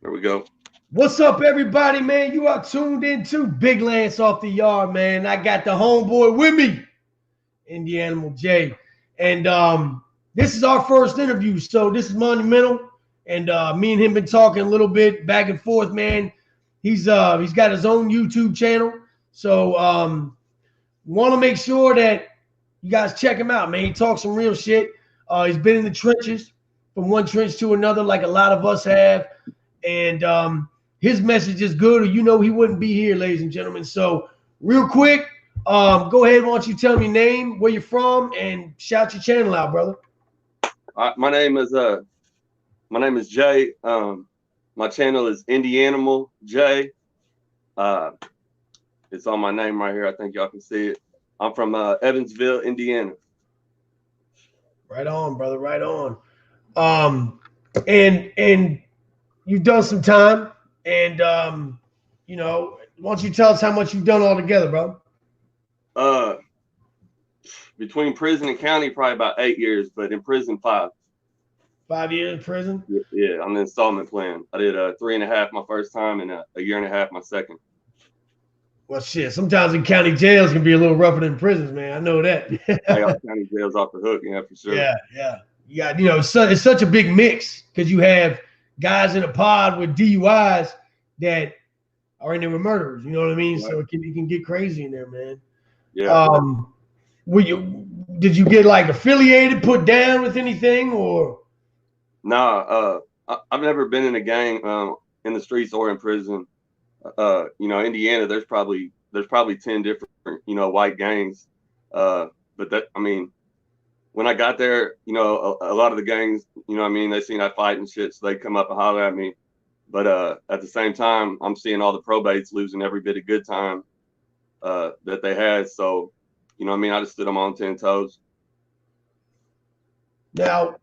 There we go. What's up, everybody, man? You are tuned into Big Lance off the yard, man. I got the homeboy with me, Indianamal J. And this is our first interview, so this is monumental. And me and him been talking a little bit back and forth, man. He's got his own YouTube channel. So want to make sure that you guys check him out, man. He talks some real shit. He's been in the trenches from one trench to another like a lot of us have. And his message is good, or he wouldn't be here, ladies and gentlemen. So real quick, go ahead. Why don't you tell me your name, where you're from, and shout your channel out, brother. My name is Jay. My channel is Indianamal J. It's on my name right here. I think y'all can see it. I'm from Evansville, Indiana. Right on, brother. Right on. And you've done some time, and why don't you tell us how much you've done altogether, bro? Between prison and county, probably about 8 years, but in prison 5. 5 years in prison? Yeah, on the installment plan. I did 3.5 my first time and a 1.5 my second. Well, shit. Sometimes in county jails can be a little rougher than prisons, man. I know that. County jails off the hook, yeah, for sure. Yeah. You got, it's such a big mix because you have guys in a pod with DUIs that are in there with murderers. You know what I mean? Right. So it can get crazy in there, man. Yeah. Did you get like affiliated, put down with anything, or? Nah, I've never been in a gang in the streets or in prison. Indiana, there's probably 10 different white gangs. But when I got there, a lot of the gangs, they seen I fight and shit, so they come up and holler at me. But at the same time, I'm seeing all the probates losing every bit of good time that they had. So, I just stood on my own 10 toes. Now,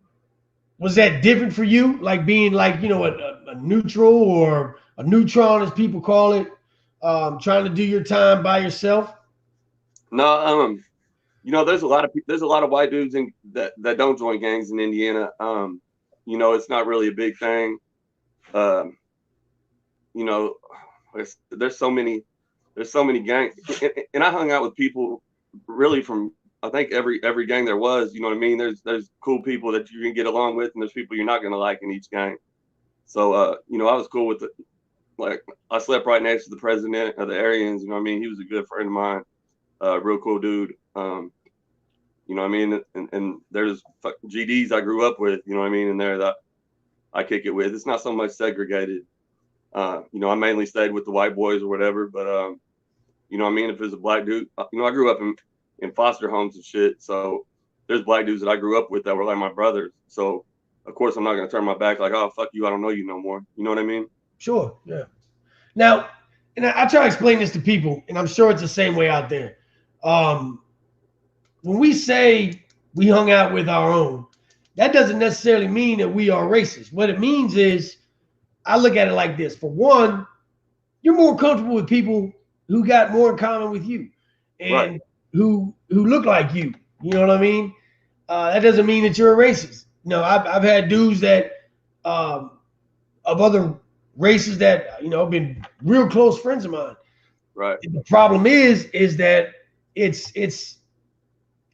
was that different for you? Like being like, a neutral or a neutron, as people call it, trying to do your time by yourself? No, there's a lot of white dudes that don't join gangs in Indiana. It's not really a big thing. There's so many gangs, and I hung out with people really from, I think, every gang there was. You know what I mean? There's cool people that you can get along with, and there's people you're not gonna like in each gang. So I was cool with it. Like, I slept right next to the president of the Aryans. You know what I mean? He was a good friend of mine. Real cool dude. And there's GDs I grew up with, in there that I kick it with. It's not so much segregated. I mainly stayed with the white boys or whatever, but if there's a black dude, I grew up in foster homes and shit. So there's black dudes that I grew up with that were like my brothers. So of course I'm not gonna turn my back like, oh fuck you, I don't know you no more. You know what I mean? Sure, yeah. Now, and I try to explain this to people, and I'm sure it's the same way out there. When we say we hung out with our own, that doesn't necessarily mean that we are racist. What it means is, I look at it like this. For one, you're more comfortable with people who got more in common with you and right. who look like you. You know what I mean? That doesn't mean that you're a racist. I've had dudes that of other races that have been real close friends of mine. Right. The problem is that it's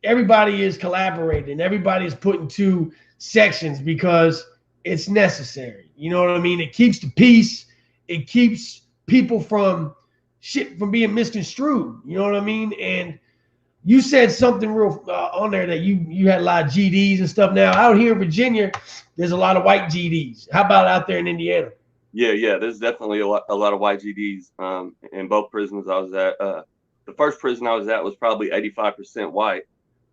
everybody is collaborating. Everybody is put into sections because it's necessary. You know what I mean? It keeps the peace. It keeps people from being misconstrued. You know what I mean? And you said something real on there that you had a lot of GDs and stuff. Now out here in Virginia, there's a lot of white GDs. How about out there in Indiana? Yeah. There's definitely a lot of white GDs in both prisons I was at. The first prison I was at was probably 85% white.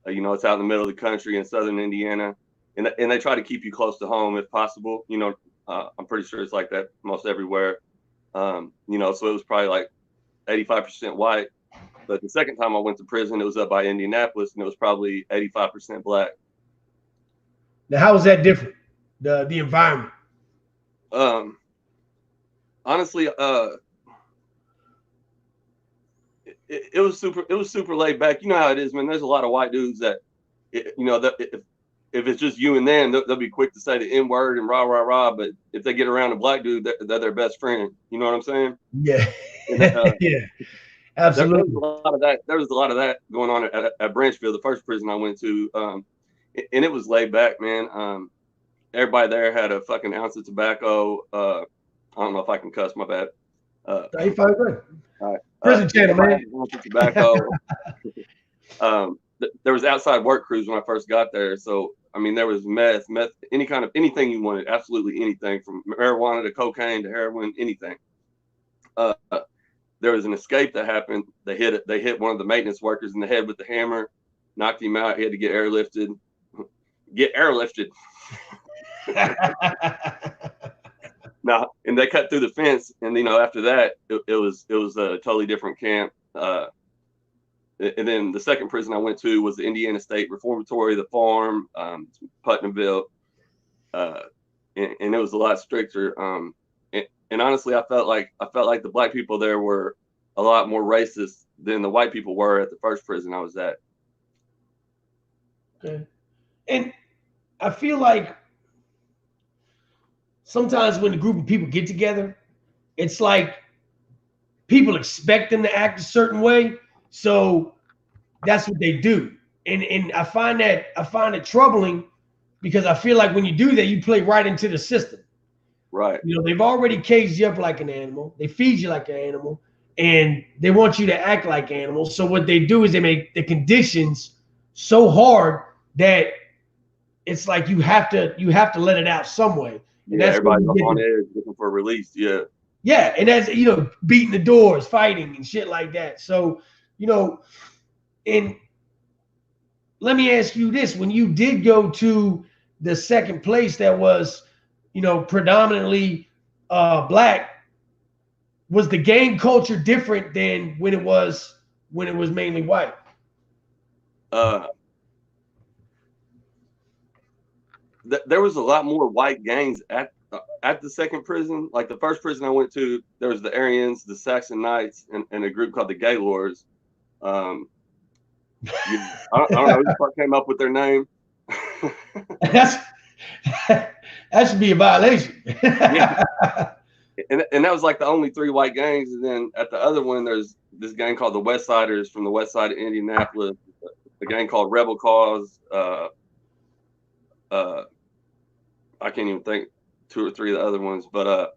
It's out in the middle of the country in southern Indiana, and they try to keep you close to home if possible. I'm pretty sure it's like that most everywhere. So it was probably like 85% white. But the second time I went to prison, it was up by Indianapolis, and it was probably 85% black. Now, how is that different? The environment? Honestly, it was super laid back. You know how it is, man. There's a lot of white dudes that, if it's just you and them, they'll be quick to say the N word and rah rah rah. But if they get around a black dude, they're their best friend. You know what I'm saying? Yeah. And Yeah. there was a Absolutely. lot of that. There was a lot of that going on at Branchville, the first prison I went to, and it was laid back, man. Everybody there had a fucking ounce of tobacco. I don't know if I can cuss. My bad. No, you fine, good. All right. Prison channel, Everybody man. had an ounce of tobacco. There was outside work crews when I first got there, so I mean there was meth, any kind of anything you wanted, absolutely anything from marijuana to cocaine to heroin, anything. Uh, there was an escape that happened. They hit one of the maintenance workers in the head with the hammer, knocked him out. He had to get airlifted. Get airlifted. No, and they cut through the fence, and after that, it was a totally different camp. And then the second prison I went to was the Indiana State Reformatory, the farm, Putnamville, and it was a lot stricter. And honestly, I felt like the black people there were a lot more racist than the white people were at the first prison I was at. Okay. And I feel like sometimes when a group of people get together, it's like people expect them to act a certain way, so that's what they do. And I find it troubling because I feel like when you do that, you play right into the system. Right. They've already caged you up like an animal. They feed you like an animal, and they want you to act like animals. So what they do is they make the conditions so hard that it's like you have to let it out some way. And Yeah, that's when everybody's you up get on edge looking for a release. Yeah. yeah, and that's beating the doors, fighting and shit like that. So, and let me ask you this: when you did go to the second place that was, predominantly black, was the gang culture different than when it was mainly white? Uh, there was a lot more white gangs at the second prison. Like the first prison I went to, there was the Aryans, the Saxon Knights, and a group called the Gaylords. I don't know who came up with their name. That's that should be a violation. Yeah. And that was like the only three white gangs. And then at the other one, there's this gang called the West Siders from the west side of Indianapolis, a gang called Rebel Cause. I can't even think two or three of the other ones, but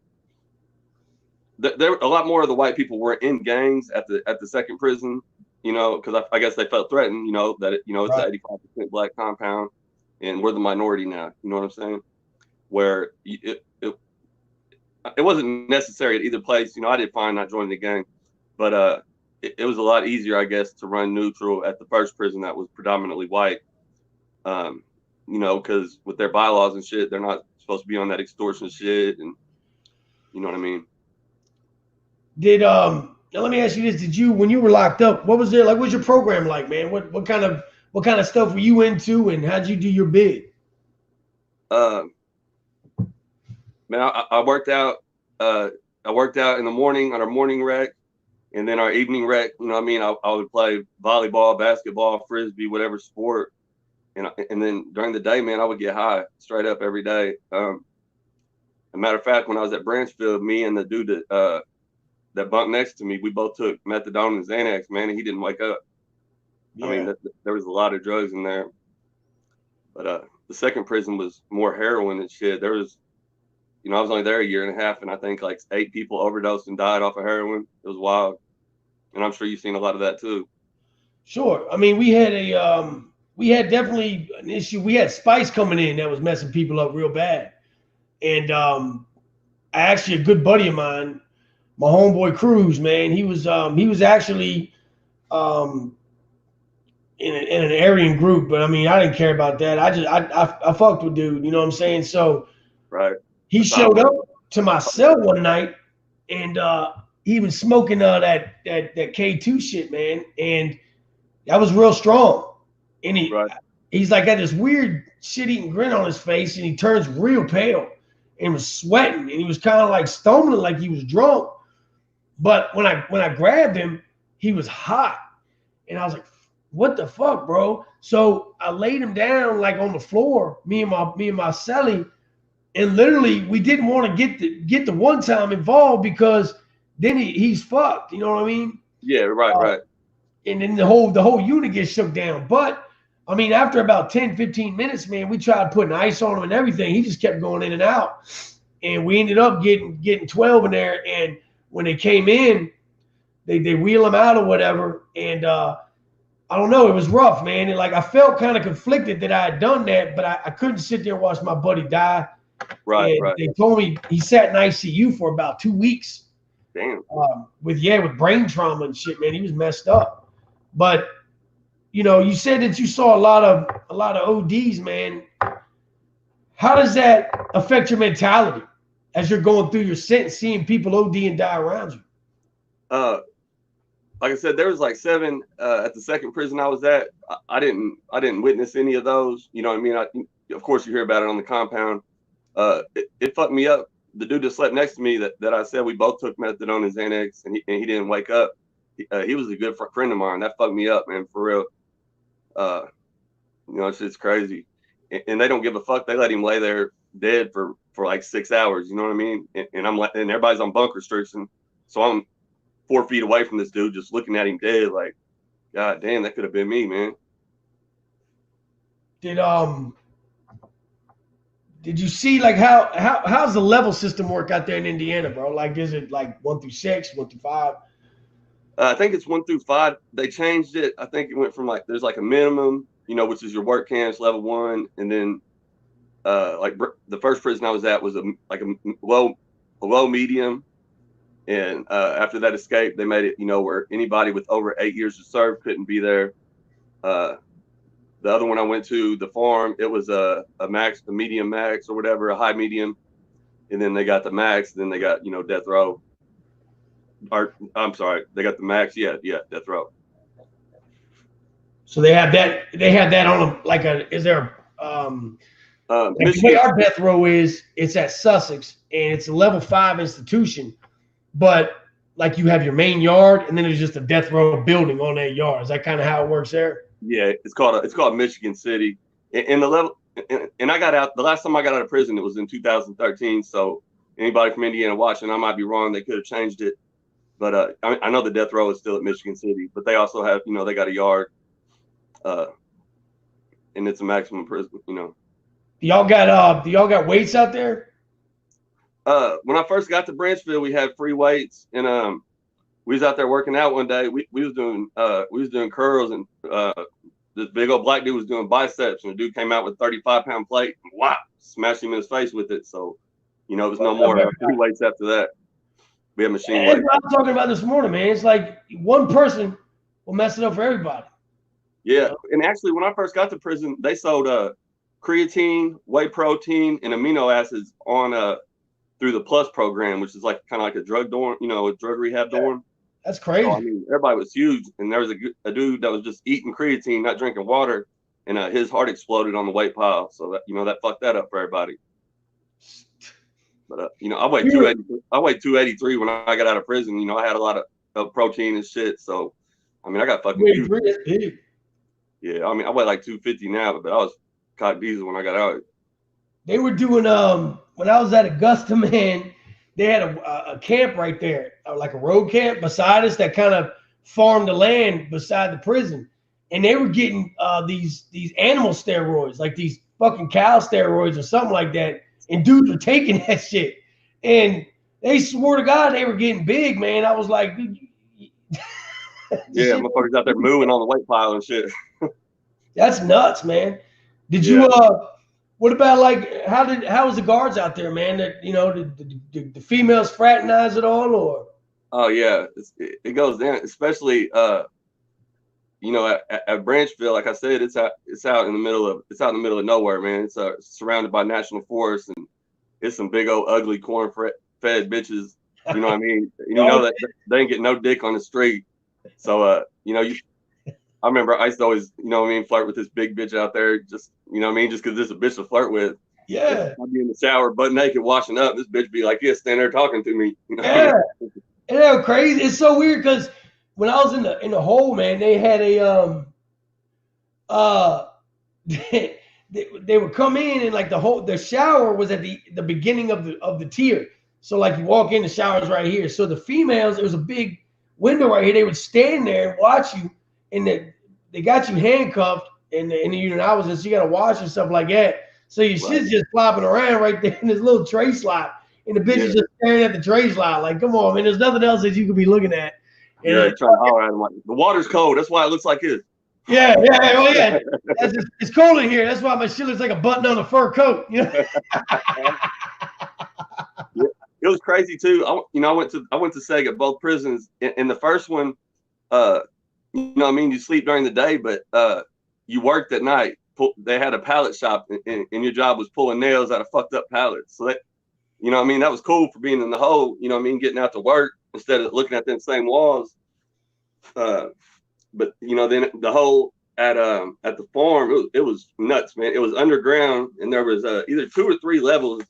there a lot more of the white people were in gangs at the second prison, because I guess they felt threatened, that it's Right. an 85% black compound, and we're the minority now. You know what I'm saying? Where it wasn't necessary at either place. I did fine not joining the gang, but it was a lot easier, I guess, to run neutral at the first prison that was predominantly white. Because with their bylaws and shit, they're not supposed to be on that extortion shit, and you know what I mean. Now let me ask you this: did you, when you were locked up, what was there like? What was your program like, man? What kind of stuff were you into, and how'd you do your bid? Uh, Man, I worked out. I worked out in the morning on our morning rec, and then our evening rec. You know what I mean? I would play volleyball, basketball, frisbee, whatever sport, and then during the day, man, I would get high straight up every day. As a matter of fact, when I was at Branchville, me and the dude that bunked next to me, we both took methadone and Xanax, man, and he didn't wake up. Yeah. I mean, there was a lot of drugs in there, but the second prison was more heroin and shit. There was, I was only there a year and a half, and I think like 8 people overdosed and died off of heroin. It was wild, and I'm sure you've seen a lot of that too. Sure. I mean, we had definitely an issue. We had spice coming in that was messing people up real bad, and I actually, a good buddy of mine, my homeboy Cruz, man, he was actually in an Aryan group, but I mean, I didn't care about that. I fucked with dude, you know what I'm saying? So Right. he showed up to my cell one night, and he was smoking that K2 shit, man, and that was real strong. And he's like got this weird shit-eating grin on his face, and he turns real pale and was sweating, and he was kind of like stumbling like he was drunk. But when I grabbed him, he was hot, and I was like, what the fuck, bro? So I laid him down like on the floor, me and my celly, and literally we didn't want to get the one time involved because then he's fucked. You know what I mean? Yeah, right, Uh, right. and then the whole unit gets shook down. But I mean, after about 10, 15 minutes, man, we tried putting ice on him and everything. He just kept going in and out. And we ended up getting 12 in there. And when they came in, they wheel him out or whatever. And I don't know, it was rough, man. And like I felt kind of conflicted that I had done that, but I couldn't sit there and watch my buddy die. Right, And right. they told me he sat in ICU for about 2 weeks Damn. with brain trauma and shit, man. He was messed up. But you said that you saw a lot of ODs, man. How does that affect your mentality as you're going through your sentence, seeing people OD and die around you? Uh, like I said, there was like 7 at the second prison I was at. I didn't witness any of those. You know what I mean? Of course, you hear about it on the compound. It fucked me up. The dude that slept next to me that I said we both took methadone and Xanax, and he didn't wake up. He was a good friend of mine. That fucked me up, man, for real. It's just crazy. And they don't give a fuck. They let him lay there dead for like 6 hours. You know what I mean? And I'm like, and everybody's on bunk restriction, so I'm 4 feet away from this dude, just looking at him dead. Like, God damn, that could have been me, man. Did you see like how's the level system work out there in Indiana, bro? Like, is it like 1 through 6, 1 through 5? I think it's 1 through 5. They changed it. I think it went from like there's like a minimum, which is your work camps level 1, and then like the first prison I was at was a low medium, and after that escape, they made it where anybody with over 8 years to serve couldn't be there. The other one I went to, the farm, it was a max, the medium max or whatever, a high medium, and then they got the max, and then they got death row. Or I'm sorry, they got the max, yeah, death row. So they have that. They have that on like a. Is there like the way our death row is? It's at Sussex, and it's a level 5 institution, but like you have your main yard, and then there's just a death row building on that yard. Is that kind of how it works there? Yeah, it's called Michigan City, and the level. And I got out the last time I got out of prison. It was in 2013. So anybody from Indiana watching, I might be wrong. They could have changed it, but I know the death row is still at Michigan City. But they also have they got a yard, and it's a maximum prison. Do y'all got weights out there? When I first got to Branchville, we had free weights, and we was out there working out one day. We was doing curls, and this big old black dude was doing biceps, and the dude came out with a 35-pound plate, and wow, smashed him in his face with it. So, it was no more free weights after that. We had machine weights. That's what I was talking about this morning, man. It's like one person will mess it up for everybody. Yeah, and actually, when I first got to prison, they sold creatine, whey protein, and amino acids on through the Plus program, which is like kind of like a drug dorm, a drug rehab dorm. That's crazy. So, I mean, everybody was huge, and there was a dude that was just eating creatine, not drinking water, and his heart exploded on the weight pile. So that that fucked that up for everybody. But I weighed 280. I weighed 283 when I got out of prison. I had a lot of protein and shit. So, I mean, I got fucking huge. Yeah, I mean, I weigh like 250 now, but I was cock diesel when I got out. They were doing when I was at Augusta, man. They had a camp right there, like a road camp beside us that kind of farmed the land beside the prison, and they were getting these animal steroids, like these fucking cow steroids or something like that, and dudes were taking that shit, and they swore to God they were getting big, man. I was like, yeah, motherfuckers out there moving on the weight pile and shit. That's nuts, man. Did you what about like how was the guards out there, man? That did the females fraternize at all, or? Oh yeah, it goes down, especially at Branchville. Like I said, it's out in the middle of nowhere, man. It's surrounded by national forests, and it's some big old ugly corn-fed bitches. You know what I mean? That they ain't get no dick on the street. So I remember I used to always, flirt with this big bitch out there, just, just because this is a bitch to flirt with. Yeah. I'd be in the shower, butt naked, washing up. This bitch be like, yeah, stand there talking to me. Yeah. And crazy. It's so weird because when I was in the hole, man, they had uh, they would come in and like the shower was at the beginning of the tier. So like you walk in, the shower's right here. So the females, there was a big window right here. They would stand there and watch you, and they got you handcuffed in the unit I was in. So you got to wash and stuff like that. So your shit's just flopping around right there in this little tray slot, and the bitch is just staring at the tray slot. Like, come on, man. There's nothing else that you could be looking at. And, yeah, trying to holler at him like the water's cold. That's why it looks like this. Yeah, oh yeah. It's cold in here. That's why my shit looks like a button on a fur coat. You know? Yeah, it was crazy too. I went to Seg at both prisons. In the first one, you sleep during the day, but you worked at night. They had a pallet shop, and your job was pulling nails out of fucked up pallets. So that, that was cool for being in the hole. Getting out to work instead of looking at them same walls. But then the hole at the farm, it was nuts, man. It was underground, and there was either 2 or 3 levels.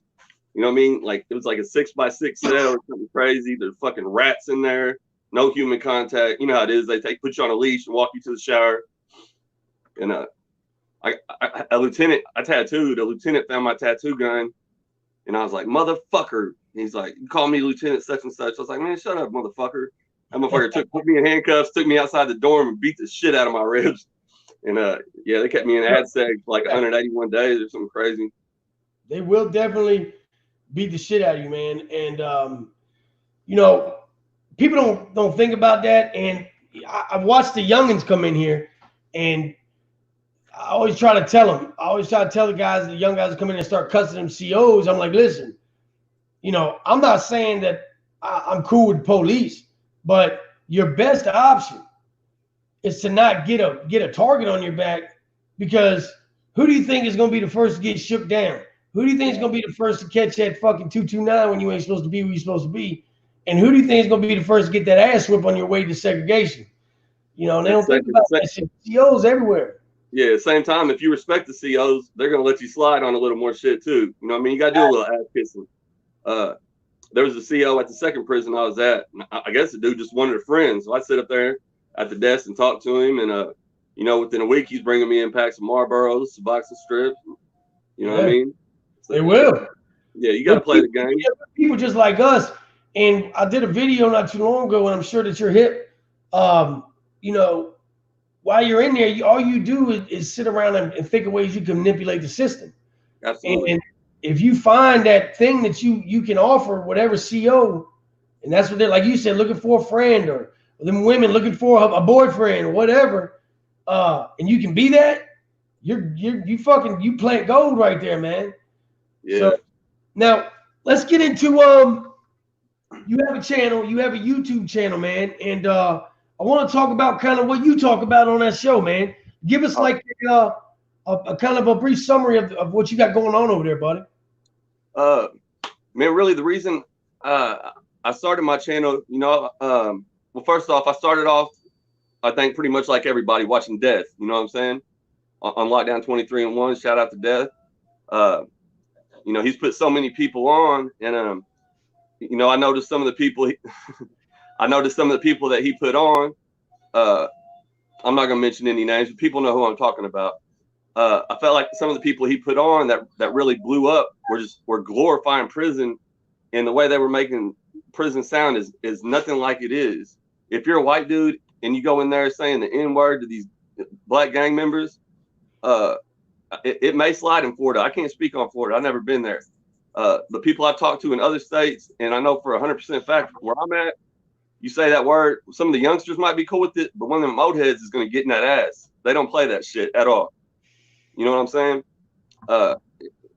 Like it was like a 6x6 cell or something crazy. There's fucking rats in there, no human contact. You know how it is. They put you on a leash and walk you to the shower. And a lieutenant, I tattooed. A lieutenant found my tattoo gun, and I was like, "Motherfucker!" He's like, "You call me Lieutenant such and such." I was like, "Man, shut up, motherfucker." That motherfucker put me in handcuffs, took me outside the dorm, and beat the shit out of my ribs. And they kept me in AdSeg for like 181 days or something crazy. They will definitely beat the shit out of you, man. And people don't think about that. And I've watched the youngins come in here, and I always try to tell them. I always try to tell the young guys come in and start cussing them COs. I'm like, listen, I'm not saying that I'm cool with police, but your best option is to not get a target on your back, because who do you think is going to be the first to get shook down? Who do you think is going to be the first to catch that fucking 229 when you ain't supposed to be where you're supposed to be? And who do you think is going to be the first to get that ass whip on your way to segregation? They don't think about that shit. COs everywhere. Yeah, at the same time, if you respect the COs, they're going to let you slide on a little more shit too. You got to do a little ass kissing. There was a CO at the second prison I was at. I guess the dude just wanted a friend. So I sit up there at the desk and talk to him. And, within a week, he's bringing me in packs of Marlboros, a box of strips. You know what I mean? So, they will. Yeah, you got to play the game. People just like us. And I did a video not too long ago, and I'm sure that you're hip. While you're in there, all you do is sit around and think of ways you can manipulate the system. Absolutely. And if you find that thing that you can offer whatever CO, and that's what they're, like you said, looking for a friend, or them women looking for a boyfriend or whatever, and you can be that, you plant gold right there, man. Yeah. So now let's get into you have a channel, you have a YouTube channel, man, and I want to talk about kind of what you talk about on that show, man. Give us like a kind of a brief summary of what you got going on over there, buddy. Man, really the reason I started my channel, well, first off, I started off, I think pretty much like everybody, watching Death. You know what I'm saying? On Lockdown 23-1, shout out to Death. He's put so many people on, and I noticed some of the people that he put on. I'm not gonna mention any names, but people know who I'm talking about. I felt like some of the people he put on that really blew up were glorifying prison, and the way they were making prison sound is nothing like it is. If you're a white dude and you go in there saying the N-word to these black gang members, it may slide in Florida. I can't speak on Florida. I've never been there. The people I've talked to in other states, and I know for 100% fact where I'm at, you say that word, some of the youngsters might be cool with it, but one of them old heads is going to get in that ass. They don't play that shit at all. You know what I'm saying?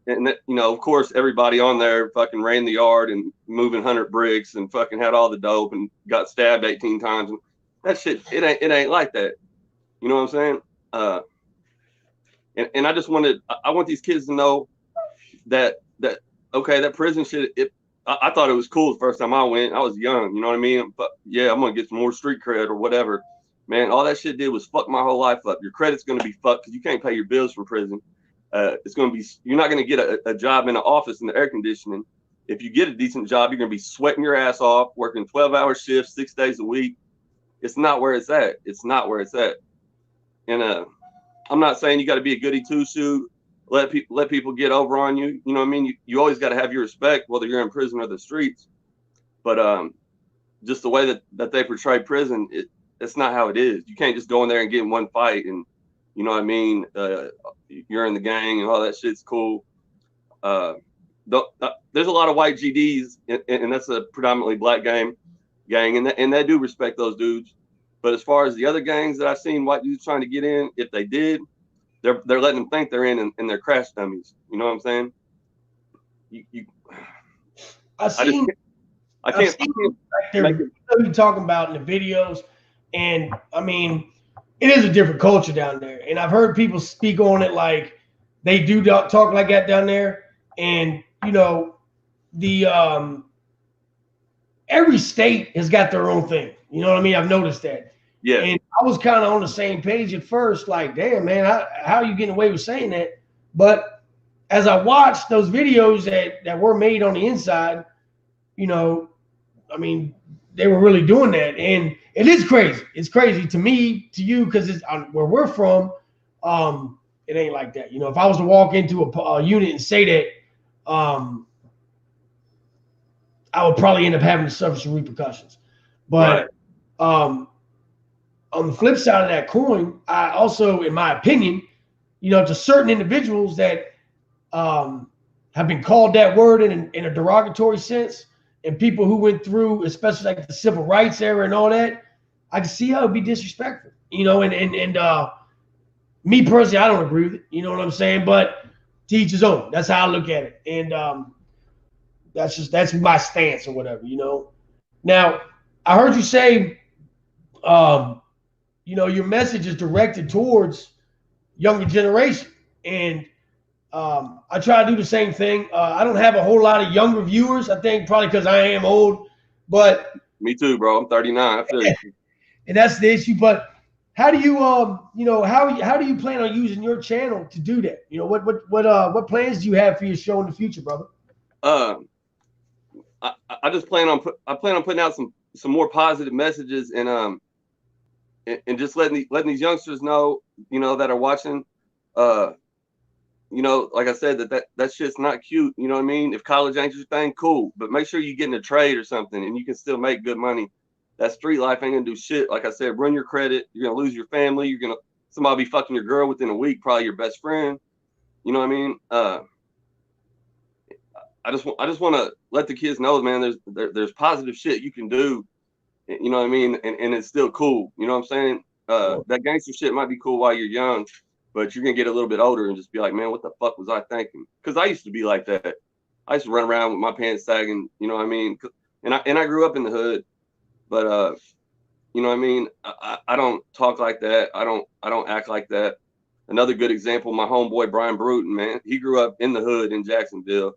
And of course, everybody on there fucking ran the yard and moving 100 bricks and fucking had all the dope and got stabbed 18 times. And that shit, it ain't like that. You know what I'm saying? And I want these kids to know that okay, that prison shit, I thought it was cool the first time I went. I was young, you know what I mean? But yeah, I'm going to get some more street cred or whatever. Man, all that shit did was fuck my whole life up. Your credit's going to be fucked because you can't pay your bills from prison. You're not going to get a job in the office in the air conditioning. If you get a decent job, you're going to be sweating your ass off, working 12-hour shifts, 6 days a week. It's not where it's at. It's not where it's at. And I'm not saying you got to be a goody two shoe, let people get over on you. You know what I mean? You always got to have your respect, whether you're in prison or the streets. But just the way that they portray prison, it's not how it is. You can't just go in there and get in one fight and, you know what I mean? You're in the gang and all that shit's cool. There's a lot of white GDs, and that's a predominantly black gang, and they do respect those dudes. But as far as the other gangs that I've seen white dudes trying to get in, if they did, they're letting them think they're in, and they're crash dummies. You know what I'm saying? I can't make it. What you're talking about in the videos, and I mean, it is a different culture down there, and I've heard people speak on it like they do talk like that down there, and you know, the every state has got their own thing. You know what I mean? I've noticed that. Yeah. And I was kind of on the same page at first, like, damn, man, how are you getting away with saying that? But as I watched those videos that were made on the inside, you know, I mean, they were really doing that. And it is crazy. It's crazy to me, to you, because it's where we're from, it ain't like that. You know, if I was to walk into a unit and say that, I would probably end up having to suffer some repercussions. But on the flip side of that coin, I also, in my opinion, you know, to certain individuals that have been called that word in a derogatory sense, and people who went through, especially like the civil rights era and all that, I can see how it would be disrespectful. You know, and me personally, I don't agree with it. You know what I'm saying? But to each his own. That's how I look at it. And that's my stance or whatever, you know. Now, I heard you say, you know, your message is directed towards younger generation, and I try to do the same thing. I don't have a whole lot of younger viewers. I think probably because I am old, but me too, bro. I'm 39. I feel you. And that's the issue. But how do you, you know, how do you plan on using your channel to do that? You know, what plans do you have for your show in the future, brother? I just plan on putting out some more positive messages and just letting these youngsters know, you know, that are watching, you know, like I said, that shit's not cute. You know what I mean? If college ain't your thing, cool, but make sure you get in a trade or something and you can still make good money. That street life ain't gonna do shit. Like I said, run your credit. You're gonna lose your family. Somebody be fucking your girl within a week, probably your best friend. You know what I mean? I just want to let the kids know, man, there's positive shit you can do. You know what I mean? And it's still cool. You know what I'm saying? That gangster shit might be cool while you're young, but you're gonna get a little bit older and just be like, man, what the fuck was I thinking? Because I used to be like that. I used to run around with my pants sagging. You know what I mean? And I grew up in the hood, but you know what I mean? I don't talk like that. I don't act like that. Another good example, my homeboy Brian Bruton, man, he grew up in the hood in Jacksonville.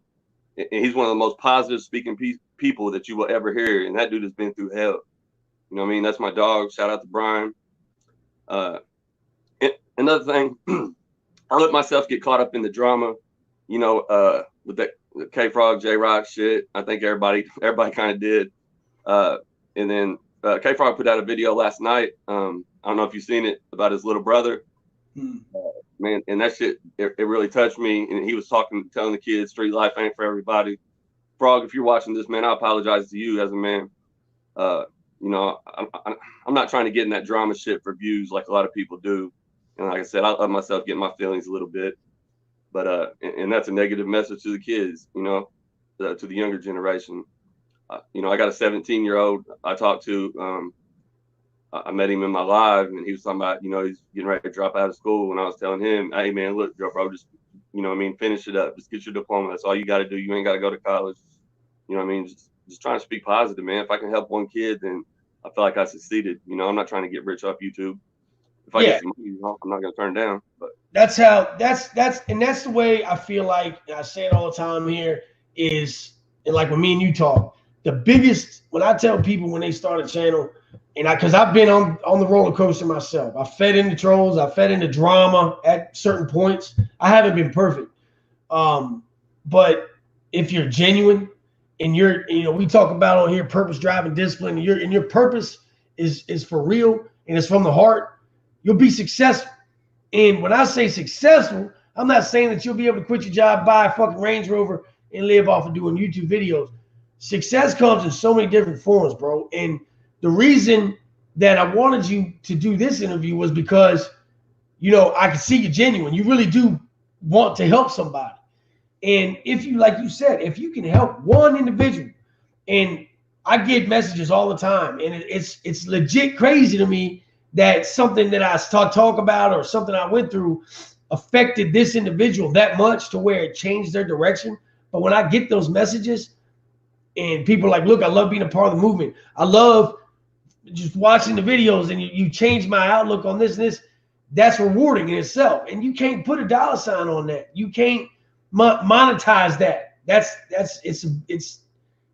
And he's one of the most positive speaking people that you will ever hear. And that dude has been through hell. You know what I mean? That's my dog. Shout out to Brian. Another thing, I let myself get caught up in the drama, you know, with that K-Frog, J-Rock shit. I think everybody kind of did. And then K-Frog put out a video last night. I don't know if you've seen it, about his little brother. Man, and that shit, it really touched me. And he was telling the kids, street life ain't for everybody. Frog, if you're watching this, man, I apologize to you as a man. You know, I'm not trying to get in that drama shit for views like a lot of people do. And like I said, I let myself get my feelings a little bit. But and that's a negative message to the kids, you know, to the younger generation. You know, I got a 17-year-old I talked to. I met him in my live, and he was talking about, you know, he's getting ready to drop out of school. And I was telling him, hey, man, look, bro, just, you know what I mean, finish it up. Just get your diploma. That's all you got to do. You ain't got to go to college. You know what I mean? Just trying to speak positive, man. If I can help one kid, then I feel like I succeeded. You know, I'm not trying to get rich off YouTube. If I get some money, you know, I'm not going to turn it down. But that's the way I feel like, and I say it all the time here, is, and like when me and you talk, the biggest, when I tell people when they start a channel, and because I've been on the roller coaster myself. I fed into trolls. I fed into drama at certain points. I haven't been perfect. But if you're genuine and you know, we talk about on here purpose, drive, and discipline, and your purpose is for real and it's from the heart, you'll be successful. And when I say successful, I'm not saying that you'll be able to quit your job, buy a fucking Range Rover, and live off of doing YouTube videos. Success comes in so many different forms, bro. And the reason that I wanted you to do this interview was because, you know, I can see you're genuine. You really do want to help somebody. And if you, like you said, if you can help one individual, and I get messages all the time, and it's legit crazy to me that something that I talk about or something I went through affected this individual that much to where it changed their direction. But when I get those messages and people are like, look, I love being a part of the movement. I love just watching the videos, and you changed my outlook on this and this. That's rewarding in itself. And you can't put a dollar sign on that. You can't monetize that.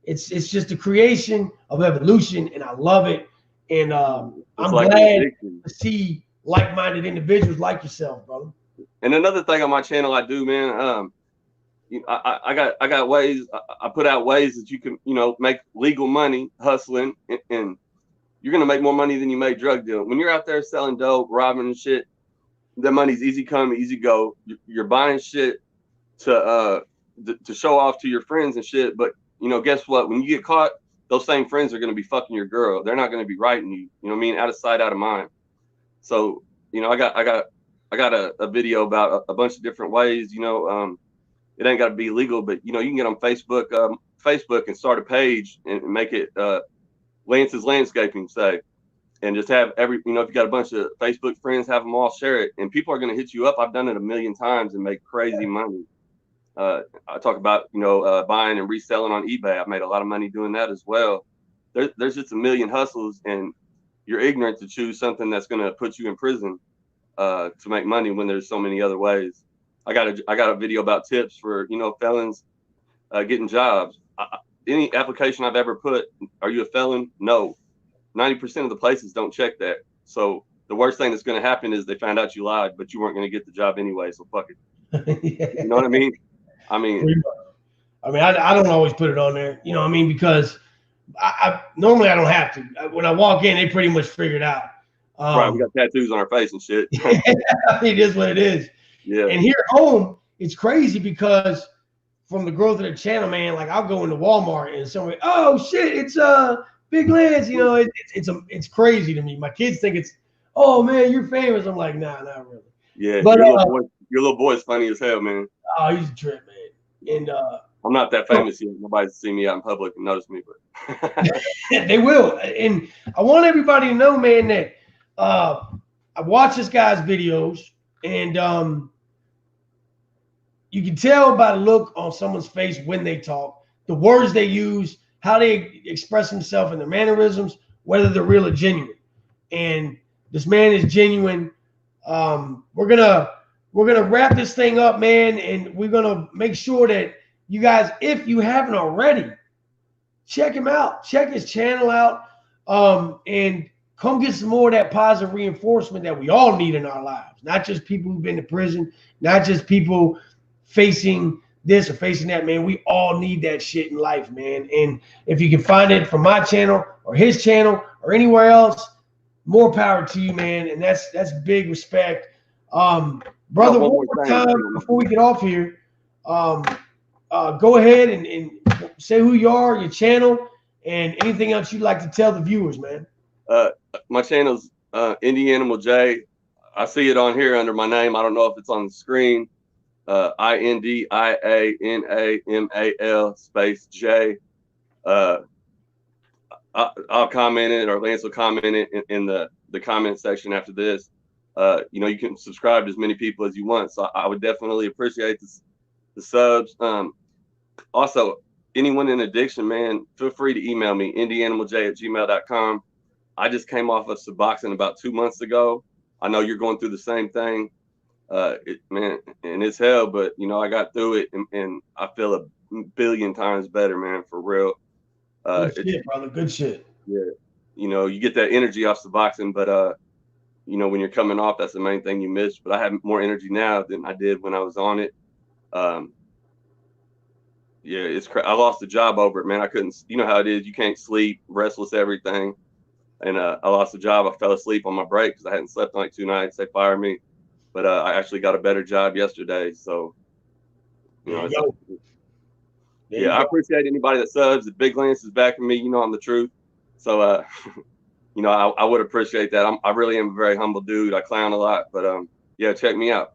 It's just the creation of evolution, and I love it. And I'm like glad to see like-minded individuals like yourself, brother. And another thing on my channel I do, man, I got ways. I put out ways that you can, you know, make legal money hustling, and you're gonna make more money than you make drug dealing. When you're out there selling dope, robbing and shit, that money's easy come, easy go. You're buying shit to show off to your friends and shit. But you know, guess what? When you get caught, those same friends are gonna be fucking your girl. They're not gonna be writing you. You know what I mean? Out of sight, out of mind. So you know, I got a video about a bunch of different ways. You know, it ain't got to be legal, but you know, you can get on Facebook and start a page and make it Lance's Landscaping, say, and just have every, you know, if you got a bunch of Facebook friends, have them all share it, and people are going to hit you up. I've done it 1,000,000 times and make crazy money. I talk about, you know, buying and reselling on eBay. I've made a lot of money doing that as well. There's just 1,000,000 hustles, and you're ignorant to choose something that's going to put you in prison to make money when there's so many other ways. I got a video about tips for, you know, felons getting jobs. Any application I've ever put, are you a felon? No. 90% of the places don't check that. So the worst thing that's going to happen is they found out you lied, but you weren't going to get the job anyway. So fuck it. Yeah. You know what I mean? I don't always put it on there, you know what I mean? Because I normally I don't have to. When I walk in, they pretty much figure it out. Right. We got tattoos on our face and shit. It is what it is. Yeah. And here at home, it's crazy because from the growth of the channel, man, like I'll go into Walmart and somebody, oh shit, it's Big Lance, you know, it's crazy to me. My kids think it's, oh man, you're famous. I'm like, nah, not really. Yeah, but your little boy's funny as hell, man. Oh, he's a trip, man. And I'm not that famous yet. Nobody's seen me out in public and noticed me, but they will. And I want everybody to know, man, that I watch this guy's videos, and you can tell by the look on someone's face when they talk, the words they use, how they express themselves, and their mannerisms, whether they're real or genuine. And this man is genuine. We're gonna wrap this thing up, man, and we're gonna make sure that you guys, if you haven't already, check him out, check his channel out, and come get some more of that positive reinforcement that we all need in our lives. Not just people who've been to prison, not just people facing this or facing that, man. We all need that shit in life, man. And if you can find it from my channel or his channel or anywhere else, more power to you, man. And that's big respect. Brother, one more time before we get off here, go ahead and say who you are, your channel, and anything else you'd like to tell the viewers, man. My channel's Indianamal J. I see it on here under my name. I don't know if it's on the screen. INDIANAMAL space J. I'll comment it, or Lance will comment it in the comment section after this. You know, you can subscribe to as many people as you want. So I would definitely appreciate the subs. Also, anyone in addiction, man, feel free to email me, indianamalj@gmail.com. I just came off of Suboxone about 2 months ago. I know you're going through the same thing. Man, and it's hell, but you know, I got through it, and I feel 1,000,000,000 times better, man, for real. Good shit, brother. Good shit. Yeah, you know, you get that energy off Suboxone, but you know, when you're coming off, that's the main thing you miss. But I have more energy now than I did when I was on it. Yeah, it's I lost the job over it, man. I couldn't, you know how it is. You can't sleep, restless, everything. And I lost the job. I fell asleep on my break because I hadn't slept in like 2 nights. They fired me. but I actually got a better job yesterday. So, you know, There you go. There yeah, you I go. appreciate anybody that subs. If Big Lance is backing me, you know, I'm the truth. So, you know, I would appreciate that. I really am a very humble dude. I clown a lot, but yeah, check me out.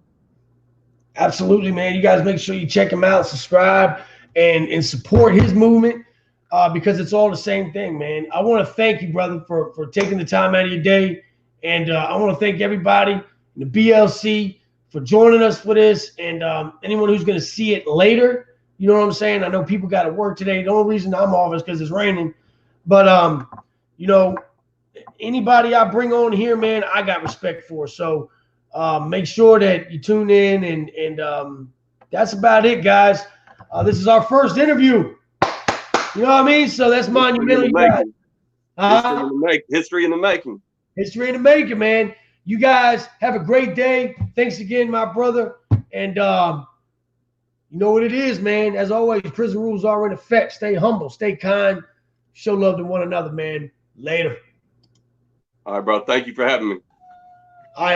Absolutely, man. You guys make sure you check him out, subscribe, and support his movement because it's all the same thing, man. I want to thank you, brother, for taking the time out of your day. And I want to thank everybody in the BLC for joining us for this. And anyone who's going to see it later, you know what I'm saying? I know people got to work today. The only reason I'm off is because it's raining. But, you know, anybody I bring on here, man, I got respect for. So make sure that you tune in, and that's about it, guys. This is our first interview. You know what I mean? So that's monumental. You guys. History in the making. History in the making, man. You guys have a great day. Thanks again, my brother. And you know what it is, man. As always, prison rules are in effect. Stay humble, stay kind, show love to one another, man. Later. All right, bro. Thank you for having me.